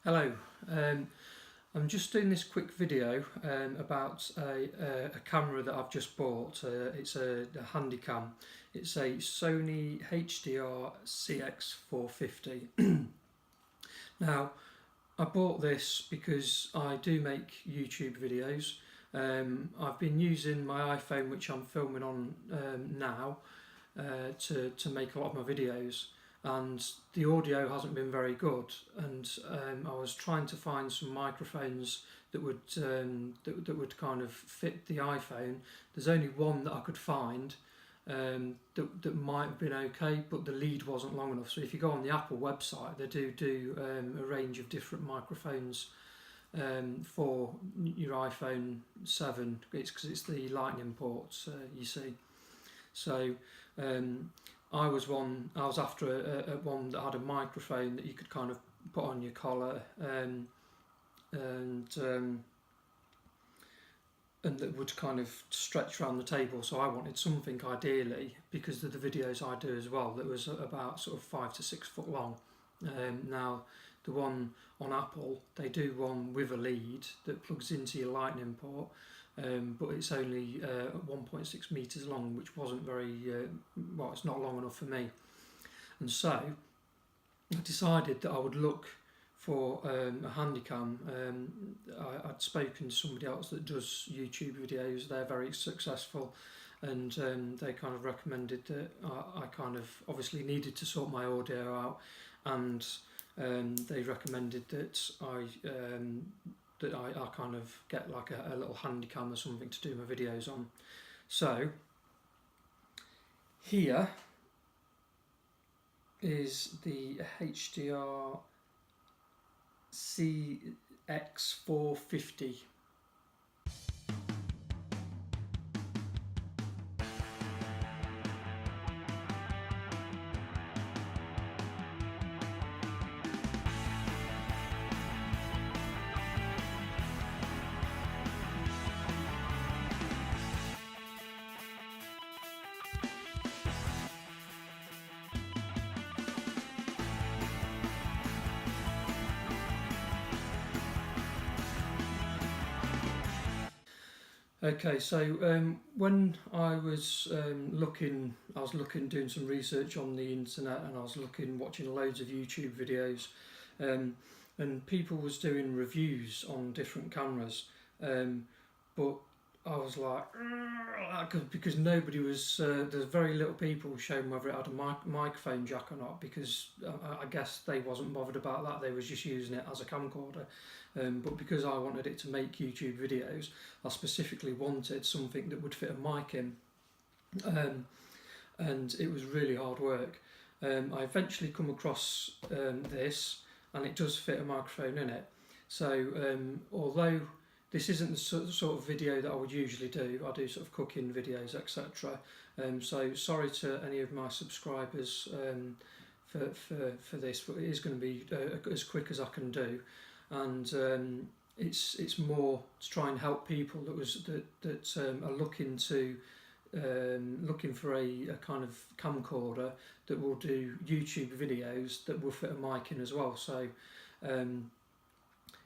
Hello, I'm just doing this quick video about a camera that I've just bought. It's a Handycam. It's a Sony HDR CX450. Now, I bought this because I do make YouTube videos. I've been using my iPhone, which I'm filming on now, to make a lot of my videos, and the audio hasn't been very good, and I was trying to find some microphones that would that would kind of fit the iPhone. There's only one that I could find that might have been okay, but the lead wasn't long enough. So if you go on the Apple website, they do a range of different microphones for your iPhone 7. It's because it's the Lightning ports, you see. So I was after a one that had a microphone that you could kind of put on your collar, and that would kind of stretch around the table. So I wanted something ideally, because of the videos I do as well, that was about sort of 5 to 6 foot long. Now the one on Apple, they do one with a lead that plugs into your Lightning port, but it's only 1.6 metres long, which wasn't very well, it's not long enough for me. And so I decided that I would look for a Handycam. I'd spoken to somebody else that does YouTube videos. They're very successful, and they kind of recommended that I kind of obviously needed to sort my audio out, and they recommended that I kind of get like a little Handycam or something to do my videos on. So here is the HDR CX450. Okay, so when I was doing some research on the internet, and I was watching loads of YouTube videos, and people was doing reviews on different cameras, but I was like, because nobody was, there's very little people showing whether it had a microphone jack or not, because I guess they wasn't bothered about that. They was just using it as a camcorder. But because I wanted it to make YouTube videos, I specifically wanted something that would fit a mic in, and it was really hard work. I eventually come across this, and it does fit a microphone in it. So although this isn't the sort of video that I would usually do, I do sort of cooking videos, etc. So sorry to any of my subscribers for this, but it is going to be as quick as I can do. And it's more to try and help people that are looking for a kind of camcorder that will do YouTube videos that will fit a mic in as well. So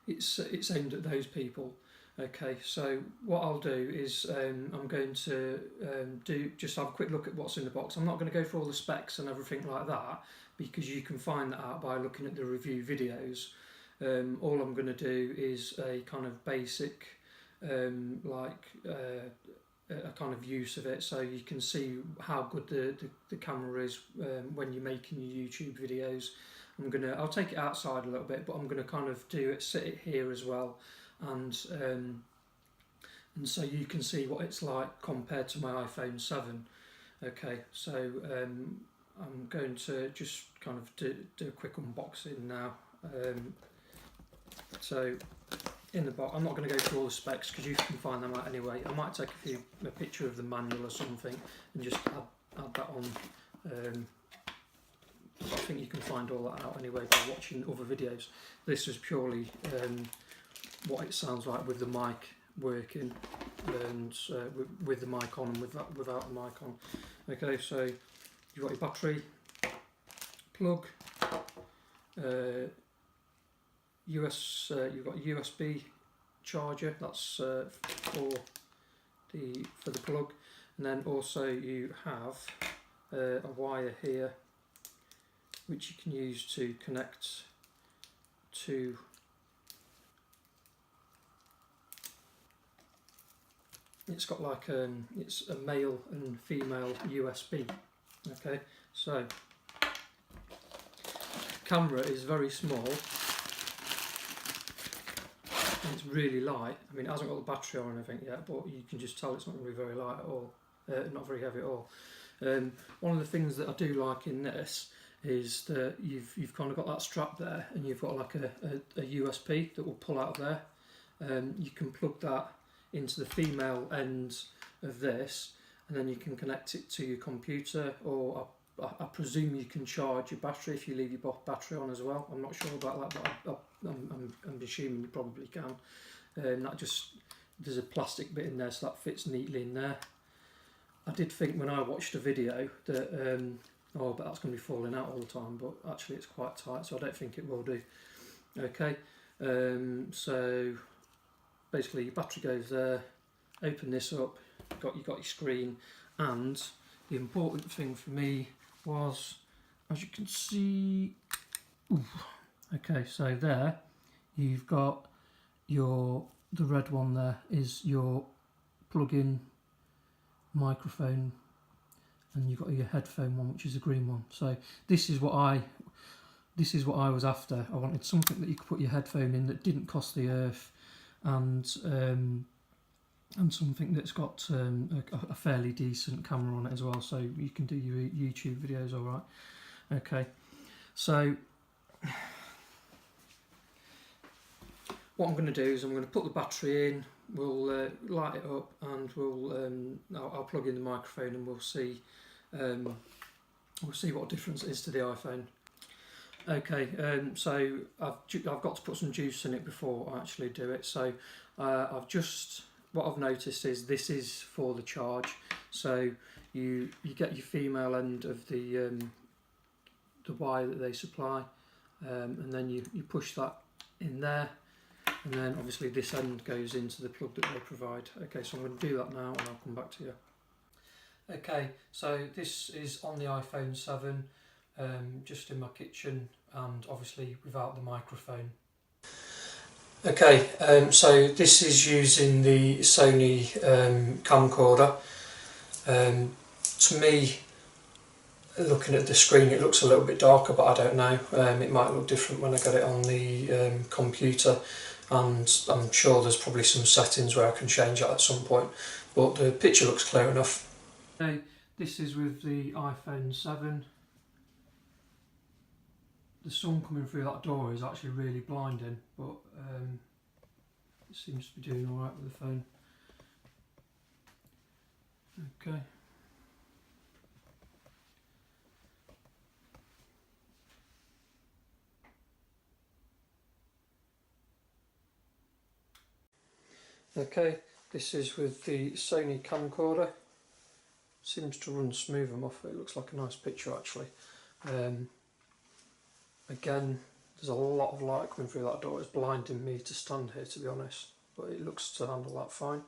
it's aimed at those people. Okay, so what I'll do is I'm going to just have a quick look at what's in the box. I'm not going to go through all the specs and everything like that, because you can find that out by looking at the review videos. All I'm going to do is a kind of basic a kind of use of it, so you can see how good the camera is when you're making your YouTube videos. I'll take it outside a little bit, but I'm going to kind of sit it here as well, and so you can see what it's like compared to my iPhone 7. Okay, so I'm going to just kind of do a quick unboxing now. So in the box, I'm not going to go through all the specs because you can find them out anyway. I might take a picture of the manual or something and just add that on. I think you can find all that out anyway by watching other videos. This is purely what it sounds like with the mic working, and with the mic on and without the mic on. Okay, so you've got your battery, plug, you've got a USB charger, that's for the plug, and then also you have a wire here which you can use to connect to it's got like it's a male and female USB. Okay, so camera is very small and it's really light. I mean, it hasn't got the battery or anything yet, but you can just tell it's not going to be very light at all, not very heavy at all. One of the things that I do like in this is that you've kind of got that strap there, and you've got like a USB that will pull out of there. You can plug that into the female end of this, and then you can connect it to your computer, or I presume you can charge your battery if you leave your battery on as well. I'm not sure about that, but I'm assuming you probably can. There's a plastic bit in there, so that fits neatly in there. I did think when I watched a video that but that's going to be falling out all the time, but actually it's quite tight, so I don't think it will do. Okay, so basically your battery goes there. Open this up. You've got your screen, and the important thing for me was, as you can see, okay, so there you've got the red one there is your plug-in microphone, and you've got your headphone one, which is the green one. So this is what I was after. I wanted something that you could put your headphone in that didn't cost the earth, and something that's got a fairly decent camera on it as well, so you can do your YouTube videos all right. Okay, so what I'm going to do is I'm going to put the battery in, we'll light it up, and I'll plug in the microphone, and we'll see what difference it is to the iPhone. Okay, so I've got to put some juice in it before I actually do it. So what I've noticed is this is for the charge. So you get your female end of the wire that they supply, and then you push that in there, and then obviously this end goes into the plug that they provide. Okay, so I'm going to do that now, and I'll come back to you. Okay, so this is on the iPhone 7, just in my kitchen, and obviously without the microphone. Okay, so this is using the Sony camcorder. To me, looking at the screen, it looks a little bit darker, but I don't know. It might look different when I get it on the computer, and I'm sure there's probably some settings where I can change that at some point, but the picture looks clear enough. Okay, this is with the iPhone 7. The sun coming through that door is actually really blinding, but it seems to be doing alright with the phone. Okay. Okay, this is with the Sony camcorder. Seems to run smooth enough. It looks like a nice picture actually. Again, there's a lot of light coming through that door. It's blinding me to stand here, to be honest, but it looks to handle that fine.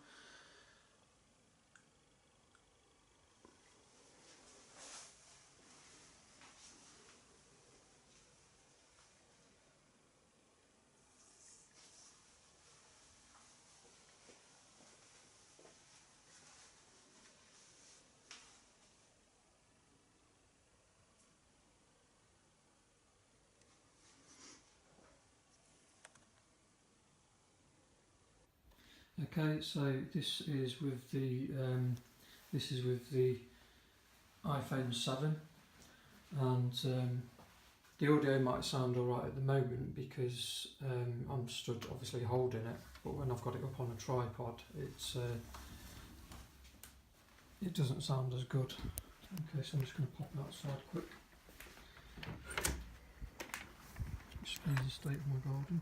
Okay, so this is with the iPhone 7, and the audio might sound alright at the moment because I'm stood obviously holding it, but when I've got it up on a tripod, it doesn't sound as good. Okay, so I'm just going to pop it outside quick. Explains the state of my garden.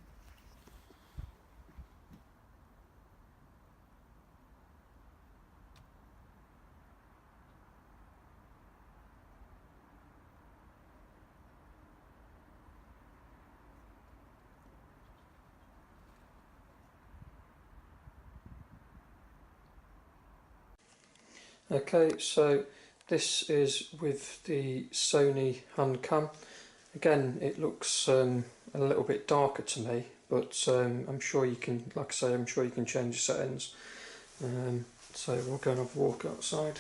Okay, so this is with the Sony Handcam. Again, it looks a little bit darker to me, but I'm sure you can, like I say, I'm sure you can change the settings. So we'll go and have a walk outside.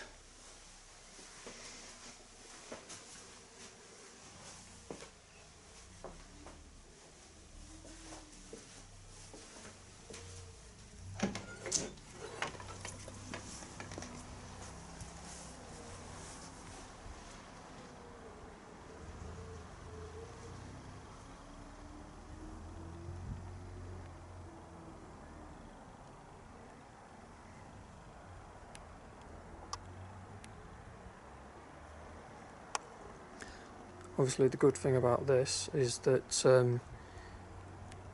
Obviously the good thing about this is that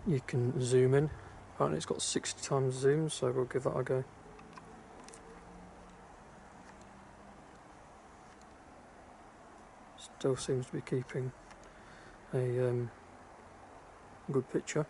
you can zoom in. Apparently it's got 60 times zoom, so we'll give that a go. Still seems to be keeping a good picture.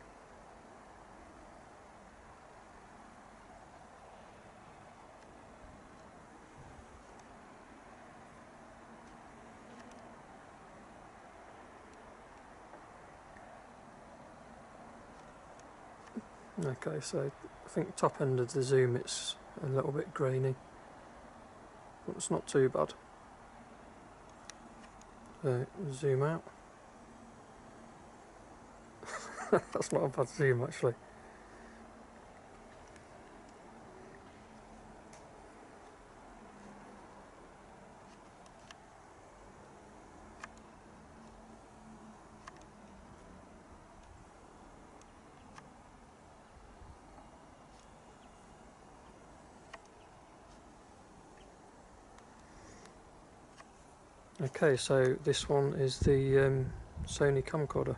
Okay, so I think top end of the zoom it's a little bit grainy, but it's not too bad. Zoom out. That's not a bad zoom actually. Okay, so this one is the Sony camcorder.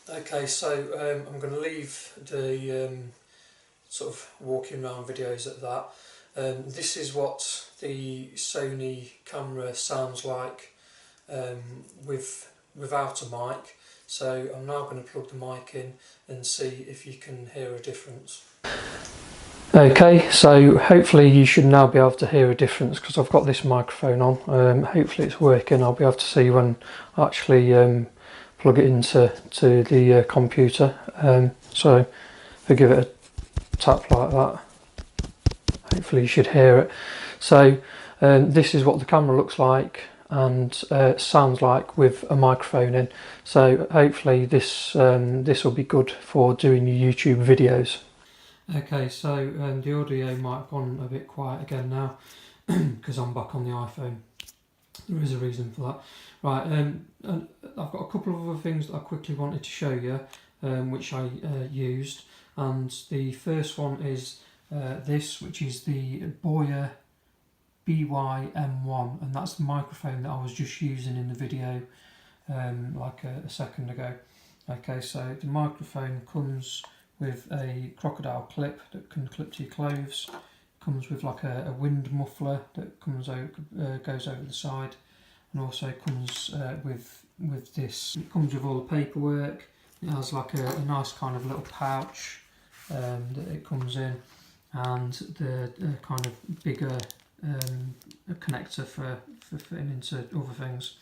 Okay, so I'm going to leave the sort of walking around videos at that. This is what the Sony camera sounds like without a mic. So I'm now going to plug the mic in and see if you can hear a difference. Okay, so hopefully you should now be able to hear a difference because I've got this microphone on. Hopefully it's working. I'll be able to see when I actually plug it into the computer. So if I give it a tap like that, hopefully you should hear it. So this is what the camera looks like and sounds like with a microphone in. So hopefully this will be good for doing your YouTube videos. Okay, so the audio might have gone a bit quiet again now because I'm back on the iPhone. There is a reason for that. Right, and I've got a couple of other things that I quickly wanted to show you, which I used. And the first one is this, which is the Boya BY-M1, and that's the microphone that I was just using in the video like a second ago. Okay, so the microphone comes with a crocodile clip that can clip to your clothes. Comes with like a wind muffler that comes over, goes over the side, and also comes with this. It comes with all the paperwork. It has like a nice kind of little pouch that it comes in, and the kind of bigger connector for fitting into other things.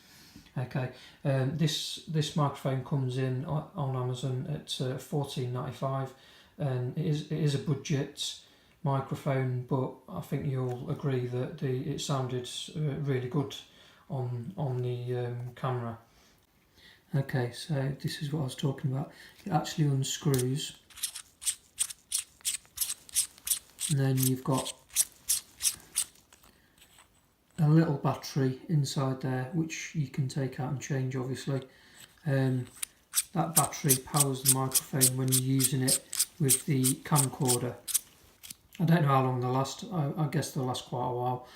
Okay, this microphone comes in on Amazon at $14.95, and it is a budget microphone, but I think you'll agree that it sounded really good on the camera. Okay, so this is what I was talking about. It actually unscrews, and then you've got a little battery inside there which you can take out and change, obviously. That battery powers the microphone when you're using it with the camcorder. I don't know how long they'll last. I guess they'll last quite a while.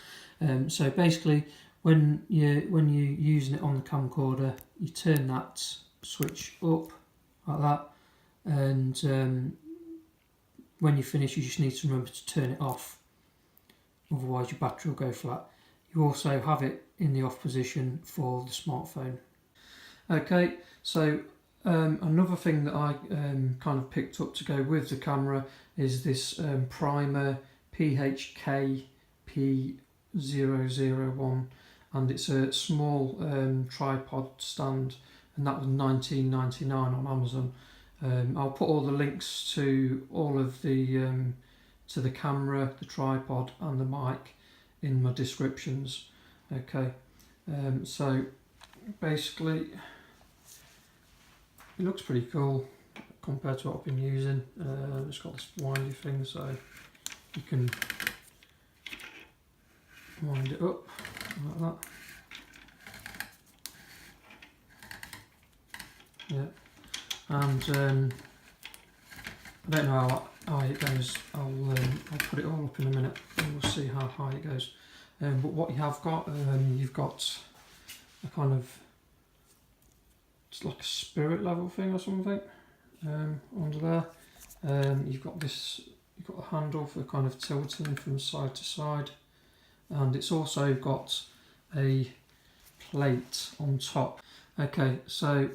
So basically, when you're using it on the camcorder, you turn that switch up like that, and when you finish, you just need to remember to turn it off. Otherwise, your battery will go flat. You also have it in the off position for the smartphone. Okay, so another thing that I kind of picked up to go with the camera is this primer PHKP001, and it's a small tripod stand, and that was $19.99 on Amazon. I'll put all the links to all of the to the camera, the tripod and the mic in my descriptions. Okay, so basically it looks pretty cool compared to what I've been using. It's got this windy thing, so you can wind it up like that. Yeah, and I don't know how high it goes. I'll put it all up in a minute and we'll see how high it goes. But what you have got, you've got a kind of, it's like a spirit level thing or something under there. You've got this, you've got a handle for kind of tilting from side to side, and it's also got a plate on top. Okay, so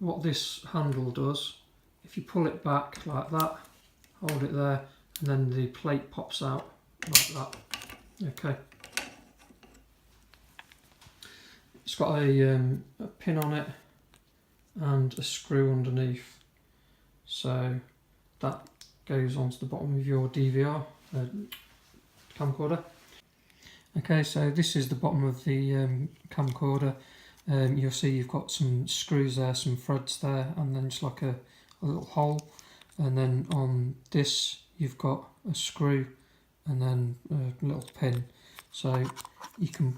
what this handle does, if you pull it back like that, hold it there, and then the plate pops out like that. Okay. It's got a pin on it and a screw underneath, so that goes onto the bottom of your DVR camcorder. Okay, so this is the bottom of the camcorder. You'll see you've got some screws there, some threads there, and then just like a little hole. And then on this you've got a screw and then a little pin. So you can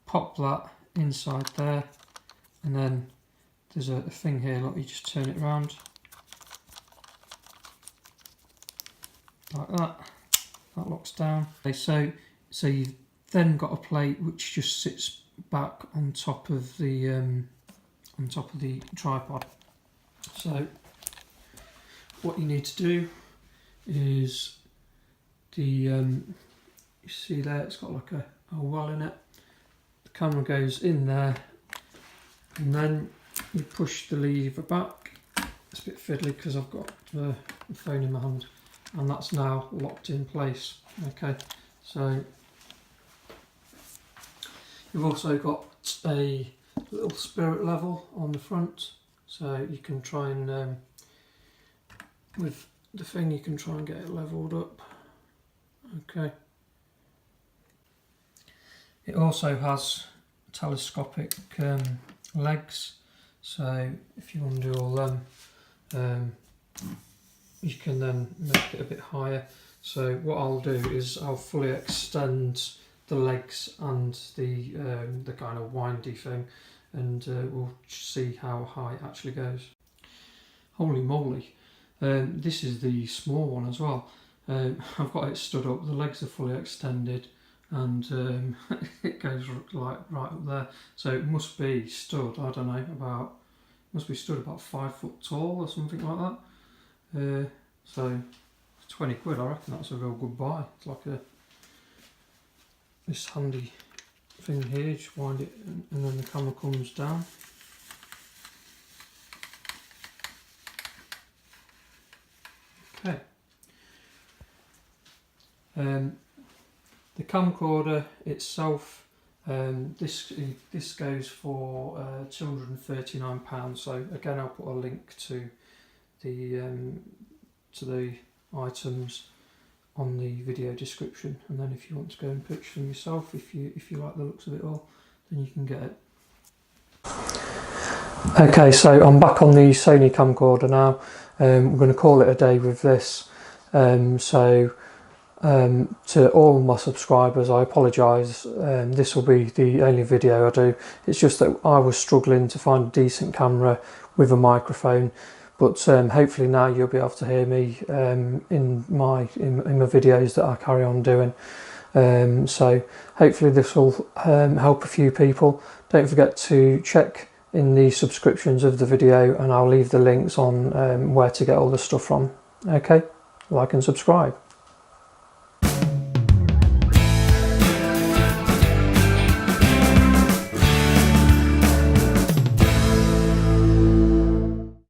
pop that inside there, and then there's a thing here, like you just turn it around like that. That locks down. Okay, so you've then got a plate which just sits back on top of the tripod. So what you need to do is you see there, it's got like a well in it. The camera goes in there, and then you push the lever back. It's a bit fiddly because I've got the phone in my hand, and that's now locked in place. Okay, so you've also got a little spirit level on the front, so you can try and with the thing you can try and get it leveled up. Okay. It also has telescopic legs, so if you want to do all them, you can then make it a bit higher. So what I'll do is I'll fully extend the legs and the kind of windy thing, and we'll see how high it actually goes. Holy moly, this is the small one as well. I've got it stood up, the legs are fully extended, and it goes like right up there. So it must be stood, I don't know, must be stood about 5 foot tall or something like that. So 20 quid, I reckon that's a real good buy. It's like this handy thing here, just wind it and then the camera comes down. Okay. The camcorder itself, this goes for £239. So again, I'll put a link to the items on the video description, and then if you want to go and purchase them yourself, if you like the looks of it all, then you can get it. Okay, so I'm back on the Sony camcorder now. We're going to call it a day with this. To all my subscribers, I apologise. This will be the only video I do. It's just that I was struggling to find a decent camera with a microphone, but hopefully now you'll be able to hear me in my videos that I carry on doing. So hopefully this will help a few people. Don't forget to check in the subscriptions of the video, and I'll leave the links on where to get all the stuff from. Okay, like and subscribe.